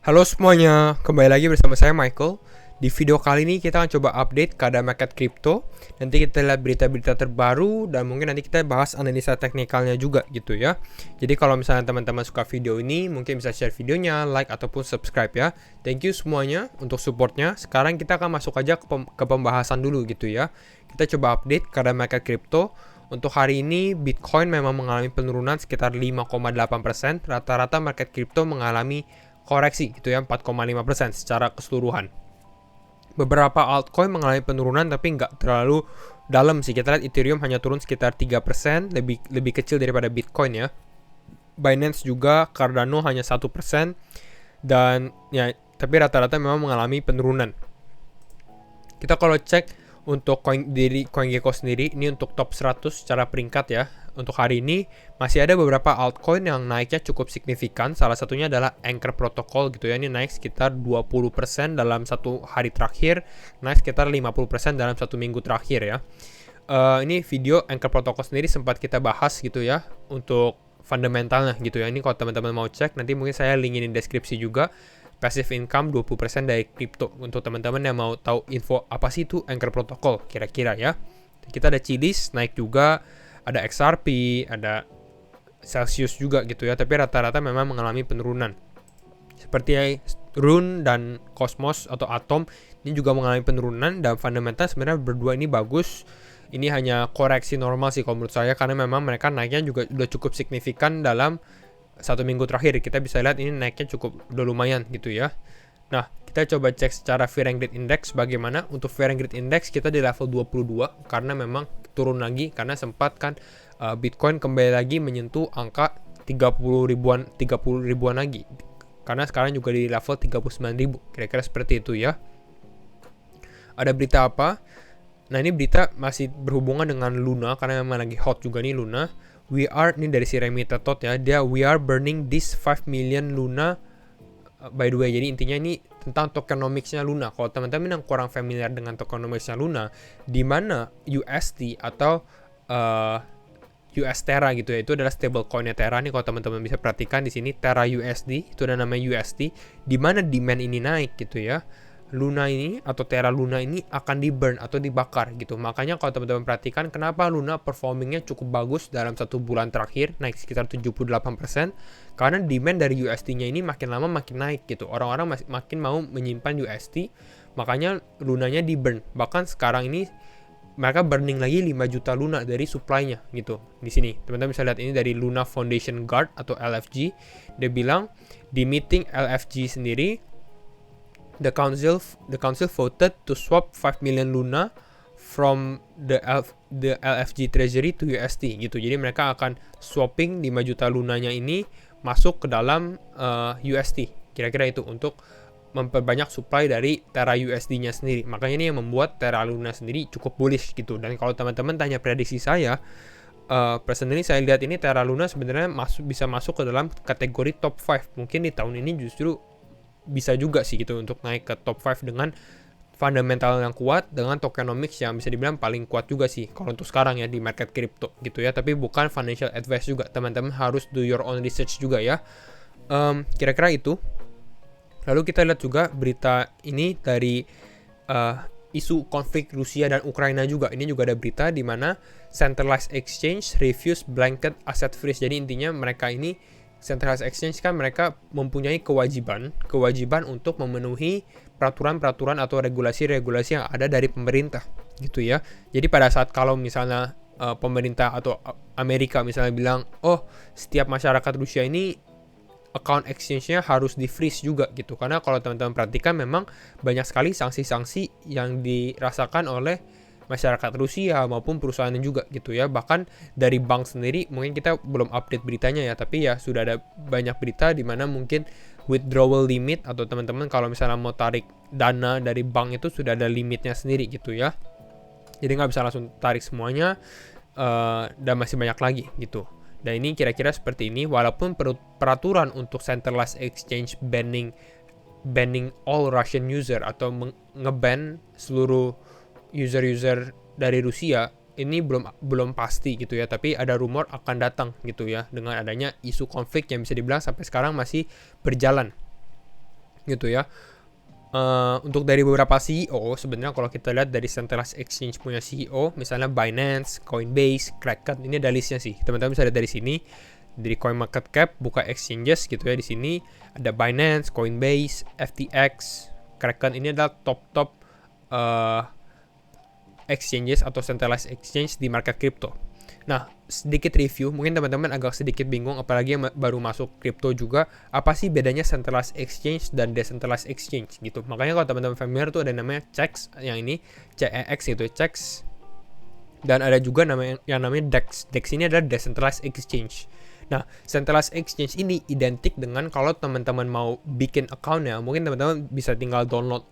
Halo semuanya, kembali lagi bersama saya Michael. Di video kali ini kita akan coba update keadaan market kripto. Nanti kita lihat berita-berita terbaru dan mungkin nanti kita bahas analisa teknikalnya juga gitu ya. Jadi kalau misalnya teman-teman suka video ini, mungkin bisa share videonya, like ataupun subscribe ya. Thank you semuanya untuk supportnya. Sekarang kita akan masuk aja ke pembahasan dulu gitu ya. Kita coba update keadaan market kripto. Untuk hari ini, Bitcoin memang mengalami penurunan sekitar 5,8%. Rata-rata market kripto mengalami koreksi gitu ya, 4,5% secara keseluruhan. Beberapa altcoin mengalami penurunan tapi nggak terlalu dalam sih. Kita lihat Ethereum hanya turun sekitar 3%, lebih kecil daripada Bitcoin ya. Binance juga, Cardano hanya 1%, dan ya tapi rata-rata memang mengalami penurunan. Kita kalau cek untuk CoinGecko sendiri, ini untuk top 100 secara peringkat ya. Untuk hari ini masih ada beberapa altcoin yang naiknya cukup signifikan. Salah satunya adalah Anchor Protocol gitu ya. Ini naik sekitar 20% dalam satu hari terakhir, naik sekitar 50% dalam satu minggu terakhir ya. Ini video Anchor Protocol sendiri sempat kita bahas gitu ya untuk fundamentalnya gitu ya. Ini kalau teman-teman mau cek, nanti mungkin saya linkin di deskripsi juga. Passive income 20% dari kripto. Untuk teman-teman yang mau tahu info apa sih itu Anchor Protocol kira-kira ya. Kita ada Chiliz naik juga, ada XRP, ada Celsius juga gitu ya, tapi rata-rata memang mengalami penurunan. Seperti Rune dan Cosmos atau Atom ini juga mengalami penurunan, dan fundamental sebenarnya berdua ini bagus. Ini hanya koreksi normal sih kalau menurut saya, karena memang mereka naiknya juga udah cukup signifikan dalam satu minggu terakhir. Kita bisa lihat ini naiknya cukup udah lumayan gitu ya. Nah, kita coba cek secara Fear and Greed Index bagaimana. Untuk Fear and Greed Index kita di level 22 karena memang turun lagi, karena sempat kan Bitcoin kembali lagi menyentuh angka 30 ribuan lagi. Karena sekarang juga di level 39.000. Kira-kira seperti itu ya. Ada berita apa? Nah, ini berita masih berhubungan dengan Luna karena memang lagi hot juga nih Luna. Ini dari si Remy Tetot ya. We are burning this 5 million Luna. By the way, jadi intinya ini tentang tokenomicsnya Luna. Kalau teman-teman yang kurang familiar dengan tokenomicsnya Luna, di mana USD atau US Terra gitu ya, itu adalah stablecoinnya Terra nih. Kalau teman-teman bisa perhatikan di sini Terra USD, itu ada namanya USD, di mana demand ini naik gitu ya. Luna ini atau Terra Luna ini akan di burn atau dibakar gitu. Makanya kalau teman-teman perhatikan kenapa Luna performingnya cukup bagus dalam satu bulan terakhir, naik sekitar 78%, karena demand dari USD-nya ini makin lama makin naik gitu. Orang-orang makin mau menyimpan USD, makanya Lunanya di burn. Bahkan sekarang ini mereka burning lagi 5 juta Luna dari supply-nya gitu. Di sini teman-teman bisa lihat ini dari Luna Foundation Guard atau LFG. Dia bilang di meeting LFG sendiri, the council voted to swap 5 million Luna from the LFG treasury to USD gitu. Jadi mereka akan swapping 5 juta Lunanya ini masuk ke dalam USD. Kira-kira itu untuk memperbanyak supply dari Terra USD-nya sendiri. Makanya ini yang membuat Terra Luna sendiri cukup bullish gitu. Dan kalau teman-teman tanya prediksi saya, personally saya lihat ini Terra Luna sebenarnya bisa masuk ke dalam kategori top 5. Mungkin di tahun ini justru bisa juga sih gitu untuk naik ke top 5 dengan fundamental yang kuat, dengan tokenomics yang bisa dibilang paling kuat juga sih kalau untuk sekarang ya di market crypto gitu ya. Tapi bukan financial advice juga, teman-teman harus do your own research juga ya. Kira-kira itu. Lalu kita lihat juga berita ini dari isu konflik Rusia dan Ukraina juga. Ini juga ada berita di mana centralized exchange refuse blanket asset freeze. Jadi intinya mereka ini centralized exchange kan mereka mempunyai kewajiban untuk memenuhi peraturan-peraturan atau regulasi-regulasi yang ada dari pemerintah gitu ya. Jadi pada saat kalau misalnya pemerintah atau Amerika misalnya bilang, oh setiap masyarakat Rusia ini account exchange-nya harus di-freeze juga gitu. Karena kalau teman-teman perhatikan memang banyak sekali sanksi-sanksi yang dirasakan oleh masyarakat Rusia maupun perusahaan juga gitu ya. Bahkan dari bank sendiri, mungkin kita belum update beritanya ya, tapi ya sudah ada banyak berita di mana mungkin withdrawal limit atau teman-teman kalau misalnya mau tarik dana dari bank itu sudah ada limitnya sendiri gitu ya. Jadi nggak bisa langsung tarik semuanya, dan masih banyak lagi gitu. Dan ini kira-kira seperti ini, walaupun peraturan untuk centralized exchange banning all Russian user atau nge-ban seluruh user-user dari Rusia ini belum pasti gitu ya, tapi ada rumor akan datang gitu ya dengan adanya isu konflik yang bisa dibilang sampai sekarang masih berjalan. gitu ya. Untuk dari beberapa CEO, sebenarnya kalau kita lihat dari centralized exchange punya CEO, misalnya Binance, Coinbase, Kraken, ini ada listnya sih. Teman-teman bisa lihat dari sini, dari CoinMarketCap, buka exchanges gitu ya. Di sini ada Binance, Coinbase, FTX, Kraken. Ini adalah top exchanges atau centralized exchange di market crypto. Nah, sedikit review, mungkin teman-teman agak sedikit bingung, apalagi yang baru masuk crypto juga, apa sih bedanya centralized exchange dan decentralized exchange gitu. Makanya kalau teman-teman familiar tuh ada namanya CEX, yang ini CEX gitu, CEX. Dan ada juga yang namanya DEX. DEX ini adalah decentralized exchange. Nah, centralized exchange ini identik dengan kalau teman-teman mau bikin account-nya, mungkin teman-teman bisa tinggal download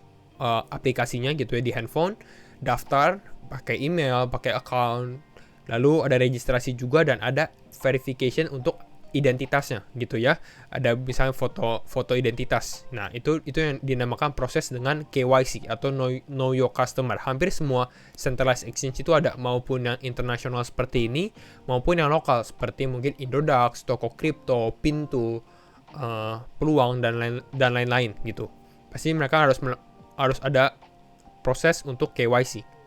aplikasinya gitu ya di handphone, daftar, pakai email, pakai account, lalu ada registrasi juga dan ada verification untuk identitasnya gitu ya. Ada misalnya foto identitas. Nah, itu yang dinamakan proses dengan KYC atau know your customer. Hampir semua centralized exchange itu ada, maupun yang internasional seperti ini maupun yang lokal seperti mungkin Indodax, Toko Kripto, Pintu, Peluang dan lain-lain gitu. Pasti mereka harus ada proses untuk KYC.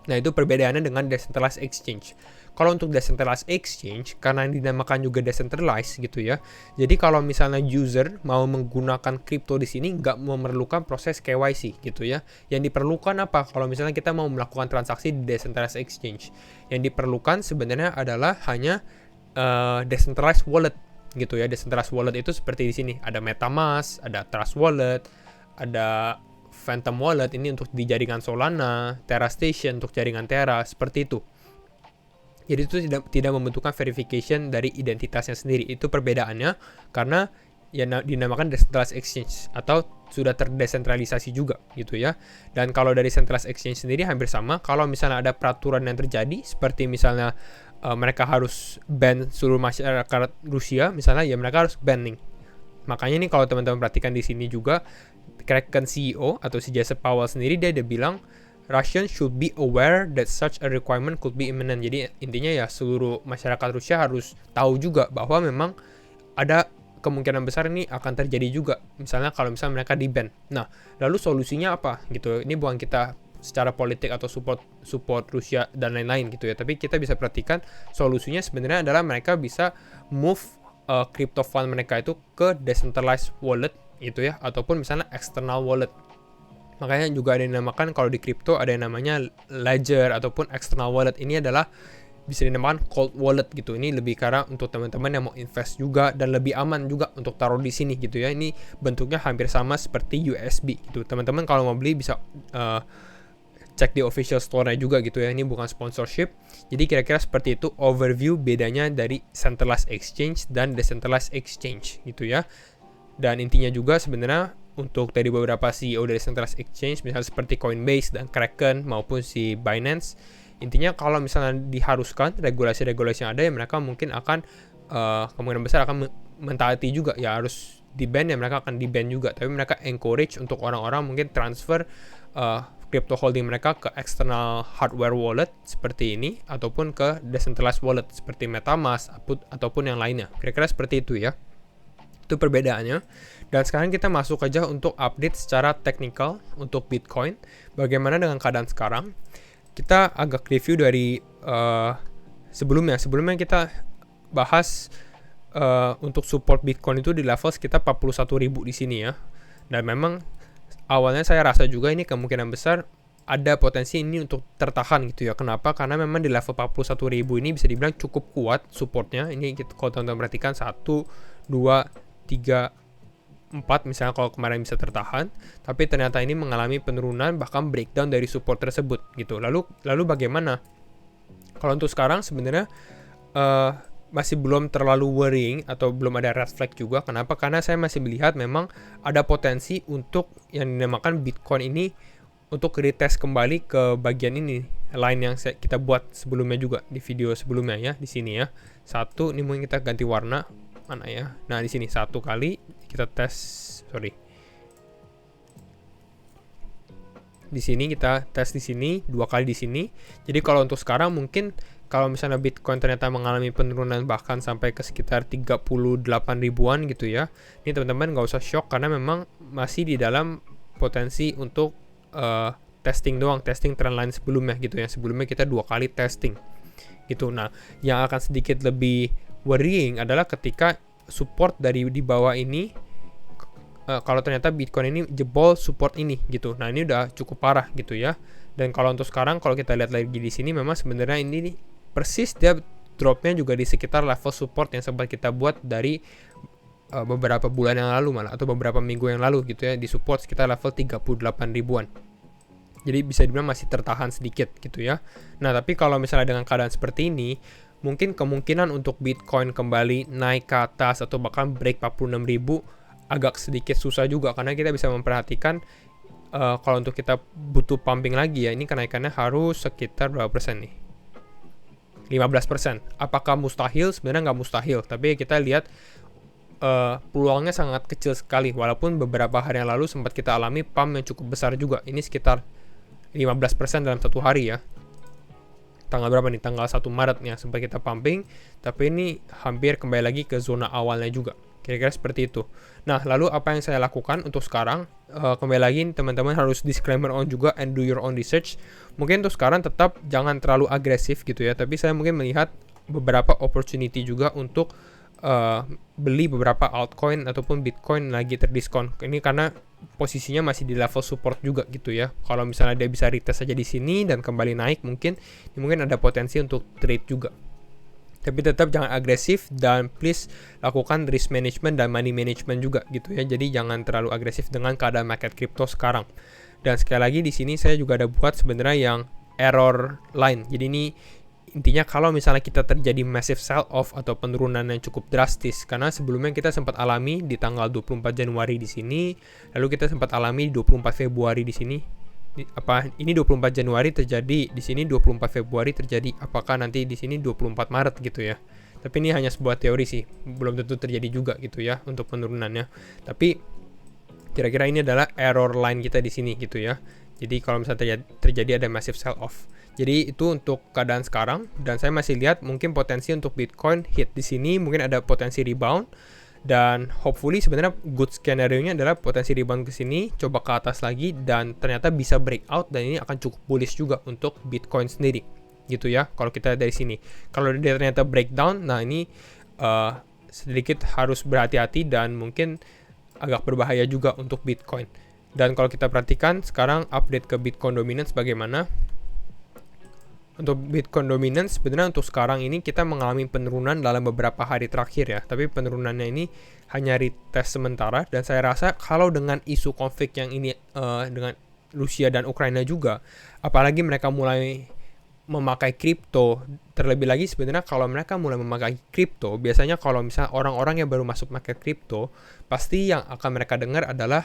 Nah, itu perbedaannya dengan decentralized exchange. Kalau untuk decentralized exchange, karena dinamakan juga decentralized gitu ya. Jadi kalau misalnya user mau menggunakan kripto di sini nggak memerlukan proses KYC gitu ya. Yang diperlukan apa? Kalau misalnya kita mau melakukan transaksi di decentralized exchange, yang diperlukan sebenarnya adalah hanya decentralized wallet gitu ya. Decentralized wallet itu seperti di sini, ada MetaMask, ada Trust Wallet, ada Phantom Wallet ini untuk di jaringan Solana, Terra Station untuk jaringan Terra, seperti itu. Jadi itu tidak membentukkan verification dari identitasnya sendiri. Itu perbedaannya karena yang dinamakan decentralized exchange atau sudah terdesentralisasi juga gitu ya. Dan kalau dari centralized exchange sendiri hampir sama. Kalau misalnya ada peraturan yang terjadi seperti misalnya mereka harus ban seluruh masyarakat Rusia, misalnya ya mereka harus banning. Makanya nih kalau teman-teman perhatikan di sini juga Kraken CEO atau si Joseph Powell sendiri dia bilang Russians should be aware that such a requirement could be imminent. Jadi intinya ya seluruh masyarakat Rusia harus tahu juga bahwa memang ada kemungkinan besar ini akan terjadi juga. Misalnya kalau misalnya mereka di-ban. Nah, lalu solusinya apa gitu. Ini bukan kita secara politik atau support Rusia dan lain-lain gitu ya. Tapi kita bisa perhatikan solusinya sebenarnya adalah mereka bisa move crypto fund mereka itu ke decentralized wallet gitu ya, ataupun misalnya external wallet. Makanya juga ada yang dinamakan kalau di crypto ada yang namanya ledger ataupun external wallet. Ini adalah bisa dinamakan cold wallet gitu. Ini lebih karena untuk teman-teman yang mau invest juga dan lebih aman juga untuk taruh di sini gitu ya. Ini bentuknya hampir sama seperti USB gitu. Teman-teman kalau mau beli bisa cek di official store-nya juga gitu ya. Ini bukan sponsorship. Jadi kira-kira seperti itu overview bedanya dari centralized exchange dan decentralized exchange gitu ya. Dan intinya juga sebenarnya untuk dari beberapa CEO dari centralized exchange misalnya seperti Coinbase dan Kraken maupun si Binance, intinya kalau misalnya diharuskan regulasi-regulasi yang ada ya mereka mungkin akan kemungkinan besar akan mentaati juga ya, harus di-ban ya mereka akan di-ban juga. Tapi mereka encourage untuk orang-orang mungkin transfer crypto holding mereka ke external hardware wallet seperti ini ataupun ke decentralized wallet seperti MetaMask ataupun yang lainnya. Kira-kira seperti itu ya. Itu perbedaannya. Dan sekarang kita masuk aja untuk update secara teknikal untuk Bitcoin. Bagaimana dengan keadaan sekarang? Kita agak review dari sebelumnya. Sebelumnya kita bahas untuk support Bitcoin itu di level sekitar 41.000 di sini ya. Dan memang awalnya saya rasa juga ini kemungkinan besar ada potensi ini untuk tertahan gitu ya. Kenapa? Karena memang di level 41.000 ini bisa dibilang cukup kuat supportnya. Ini kalau teman-teman perhatikan 1, 2, 3, 4 misalnya kalau kemarin bisa tertahan, tapi ternyata ini mengalami penurunan bahkan breakdown dari support tersebut gitu. Lalu bagaimana? Kalau untuk sekarang sebenarnya masih belum terlalu worrying atau belum ada red flag juga. Kenapa? Karena saya masih melihat memang ada potensi untuk yang dinamakan Bitcoin ini untuk retest kembali ke bagian ini, line yang kita buat sebelumnya juga di video sebelumnya ya, di sini ya. Satu, ini mungkin kita ganti warna. Mana ya? Nah, di sini satu kali kita tes, di sini kita tes di sini, 2 kali di sini. Jadi kalau untuk sekarang mungkin kalau misalnya Bitcoin ternyata mengalami penurunan bahkan sampai ke sekitar 38 ribuan gitu ya, ini teman-teman nggak usah shock karena memang masih di dalam potensi untuk testing doang, testing trendline sebelumnya gitu ya. Sebelumnya kita 2 kali testing gitu. Nah, yang akan sedikit lebih worrying adalah ketika support dari di bawah ini, kalau ternyata Bitcoin ini jebol support ini gitu. Nah, ini udah cukup parah gitu ya. Dan kalau untuk sekarang, kalau kita lihat lagi di sini, memang sebenarnya ini persis dia dropnya juga di sekitar level support yang sempat kita buat dari beberapa bulan yang lalu malah, atau beberapa minggu yang lalu gitu ya, di support sekitar level 38 ribuan. Jadi bisa dibilang masih tertahan sedikit gitu ya. Nah, tapi kalau misalnya dengan keadaan seperti ini, mungkin kemungkinan untuk Bitcoin kembali naik ke atas atau bahkan break 46 ribu agak sedikit susah juga, karena kita bisa memperhatikan kalau untuk kita butuh pumping lagi ya, ini kenaikannya harus sekitar berapa persen nih? 15%. Apakah mustahil? Sebenarnya nggak mustahil, tapi kita lihat peluangnya sangat kecil sekali, walaupun beberapa hari yang lalu sempat kita alami pump yang cukup besar juga. Ini sekitar 15% dalam satu hari ya. Tanggal berapa nih? Tanggal 1 Maretnya sempat kita pumping, tapi ini hampir kembali lagi ke zona awalnya juga. Kira-kira seperti itu. Nah, lalu apa yang saya lakukan untuk sekarang? Kembali lagi teman-teman harus disclaimer on juga and do your own research. Mungkin untuk sekarang tetap jangan terlalu agresif gitu ya, tapi saya mungkin melihat beberapa opportunity juga untuk beli beberapa altcoin ataupun Bitcoin lagi terdiskon. Ini karena posisinya masih di level support juga gitu ya. Kalau misalnya dia bisa retest saja di sini dan kembali naik, mungkin ada potensi untuk trade juga. Tapi tetap jangan agresif, dan please lakukan risk management dan money management juga gitu ya. Jadi jangan terlalu agresif dengan keadaan market crypto sekarang. Dan sekali lagi di sini saya juga ada buat sebenarnya yang error line. Jadi ini intinya kalau misalnya kita terjadi massive sell off atau penurunan yang cukup drastis, karena sebelumnya kita sempat alami di tanggal 24 Januari di sini, lalu kita sempat alami 24 Februari di sini. Ini 24 Januari terjadi, di sini 24 Februari terjadi, apakah nanti di sini 24 Maret gitu ya. Tapi ini hanya sebuah teori sih, belum tentu terjadi juga gitu ya untuk penurunannya. Tapi kira-kira ini adalah error line kita di sini gitu ya. Jadi kalau misalnya terjadi ada massive sell off. Jadi itu untuk keadaan sekarang, dan saya masih lihat mungkin potensi untuk Bitcoin hit di sini, mungkin ada potensi rebound. Dan hopefully sebenarnya good scenario-nya adalah potensi rebound ke sini, coba ke atas lagi, dan ternyata bisa breakout, dan ini akan cukup bullish juga untuk Bitcoin sendiri gitu ya. Kalau kita dari sini, kalau dia ternyata breakdown, nah ini sedikit harus berhati-hati dan mungkin agak berbahaya juga untuk Bitcoin. Dan kalau kita perhatikan sekarang update ke Bitcoin dominance bagaimana. Untuk Bitcoin dominance sebenarnya untuk sekarang ini kita mengalami penurunan dalam beberapa hari terakhir ya. Tapi penurunannya ini hanya retest sementara, dan saya rasa kalau dengan isu konflik yang ini dengan Rusia dan Ukraina juga, apalagi mereka mulai memakai kripto, terlebih lagi sebenarnya kalau mereka mulai memakai kripto, biasanya kalau misalnya orang-orang yang baru masuk market kripto, pasti yang akan mereka dengar adalah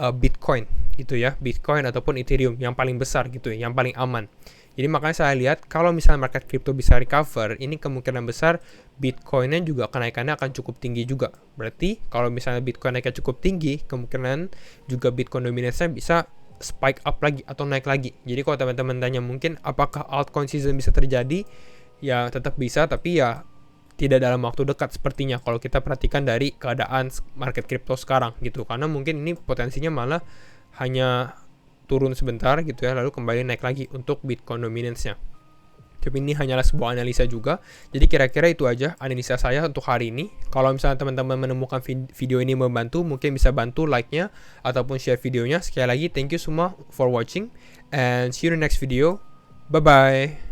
Bitcoin gitu ya, Bitcoin ataupun Ethereum yang paling besar gitu ya, yang paling aman. Jadi makanya saya lihat kalau misalnya market crypto bisa recover, ini kemungkinan besar Bitcoinnya juga kenaikannya akan cukup tinggi juga. Berarti kalau misalnya Bitcoin naiknya cukup tinggi, kemungkinan juga Bitcoin dominance-nya bisa spike up lagi atau naik lagi. Jadi kalau teman-teman tanya mungkin apakah altcoin season bisa terjadi, ya tetap bisa, tapi ya tidak dalam waktu dekat sepertinya kalau kita perhatikan dari keadaan market crypto sekarang gitu. Karena mungkin ini potensinya malah hanya turun sebentar gitu ya, lalu kembali naik lagi untuk Bitcoin dominance-nya. Tapi ini hanyalah sebuah analisa juga. Jadi kira-kira itu aja analisa saya untuk hari ini. Kalau misalnya teman-teman menemukan video ini membantu, mungkin bisa bantu like-nya ataupun share videonya. Sekali lagi, thank you semua for watching and see you in the next video. Bye-bye.